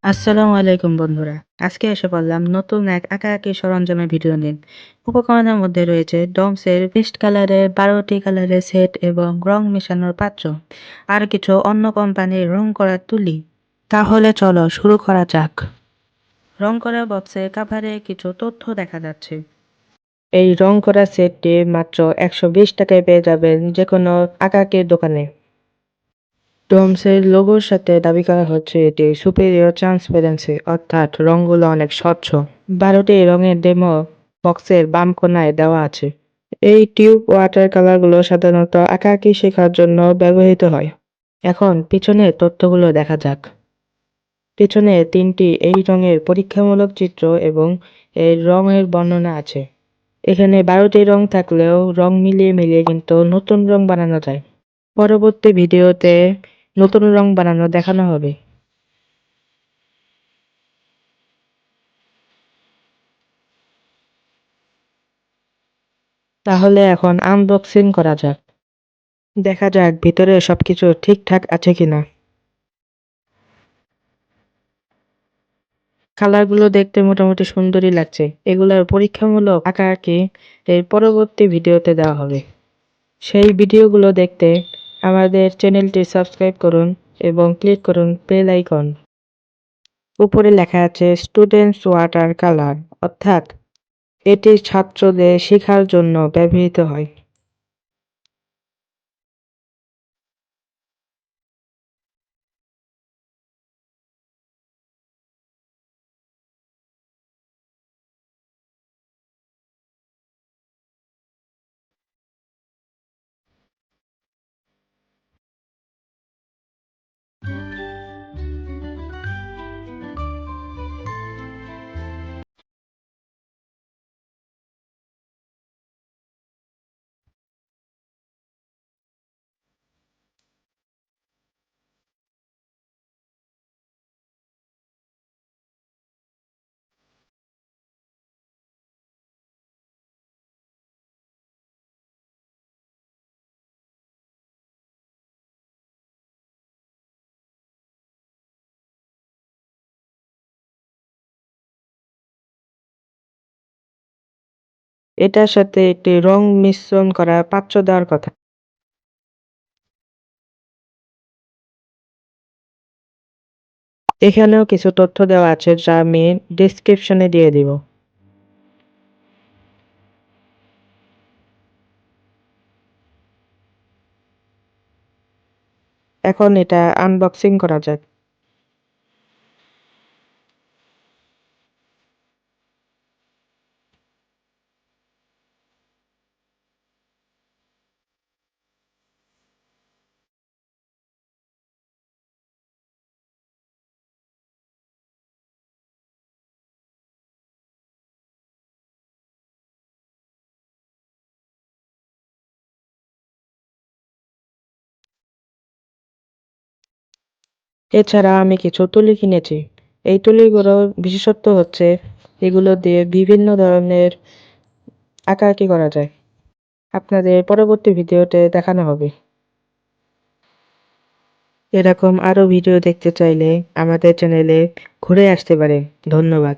আসসালামু আলাইকুম বন্ধুরা। আজকে এসে পড়লাম নতুন এক আঁকাআঁকি সরঞ্জামের ভিডিও নিয়ে। উপকরণের মধ্যে রয়েছে ডমসের পেস্ট কালারের 12টি কালারের সেট এবং রং মেশানোর পাত্র। আর কিছু অন্য কোম্পানির রং করার তুলি। তাহলে চলো শুরু করা যাক। রং করা বক্সের কাভারে কিছু তথ্য দেখা যাচ্ছে। এই রং করা সেটটি মাত্র 120 টাকায় পেয়ে যাবেন যে কোনো আঁকাআঁকির দোকানে। ডমসের লোগোর সাথে দাবি করা হচ্ছে এটি সুপিরিয়র ট্রান্সপারেন্সি অর্থাৎ রঙগুলো অনেক স্বচ্ছ। 12টি রঙের ডেমো বক্সের বাম কোণায় দেওয়া আছে। এই টিউব ওয়াটার কালারগুলো সাধারণত আঁকাআঁকি শেখার জন্য ব্যবহৃত হয়। এখন পিছনের তথ্যগুলো দেখা যাক। পিছনে 3টি এই রঙের পরীক্ষামূলক চিত্র এবং এর রঙের বর্ণনা আছে। এখানে 12টি রং থাকলেও রং মিলিয়ে মিলিয়ে কিন্তু নতুন রং বানানো যায়। পরবর্তী ভিডিওতে নতুন রং বানানো দেখানো হবে। তাহলে এখন আনবক্সিং করা যাক। দেখা যাক ভিতরে সবকিছু ঠিকঠাক আছে কিনা। কালারগুলো দেখতে মোটামুটি সুন্দরই লাগছে। এগুলার পরীক্ষামূলক আঁকাআঁকি এর পরবর্তী ভিডিওতে দেওয়া হবে। সেই ভিডিওগুলো দেখতে আমাদের চ্যানেলটি সাবস্ক্রাইব করুন এবং ক্লিক করুন বেল আইকন। উপরে লেখা আছে স্টুডেন্টস ওয়াটার কালার, অর্থাৎ এটি ছাত্রদের শেখার জন্য ব্যবহৃত হয়। এটার সাথে একটি রং মিশ্রণ করা পাত্র দেওয়ার কথা। এখানেও কিছু তথ্য দেওয়া আছে যা আমি ডেসক্রিপশনে দিয়ে দিব। এখন এটা আনবক্সিং করা যাক। এছাড়া আমি কিছু তুলি কিনেছি। এই তুলিগুলোর বিশেষত্ব হচ্ছে এগুলো দিয়ে বিভিন্ন ধরনের আঁকাআঁকি করা যায়। আপনাদের পরবর্তী ভিডিওতে দেখানো হবে। এরকম আরো ভিডিও দেখতে চাইলে আমাদের চ্যানেলে ঘুরে আসতে পারেন। ধন্যবাদ।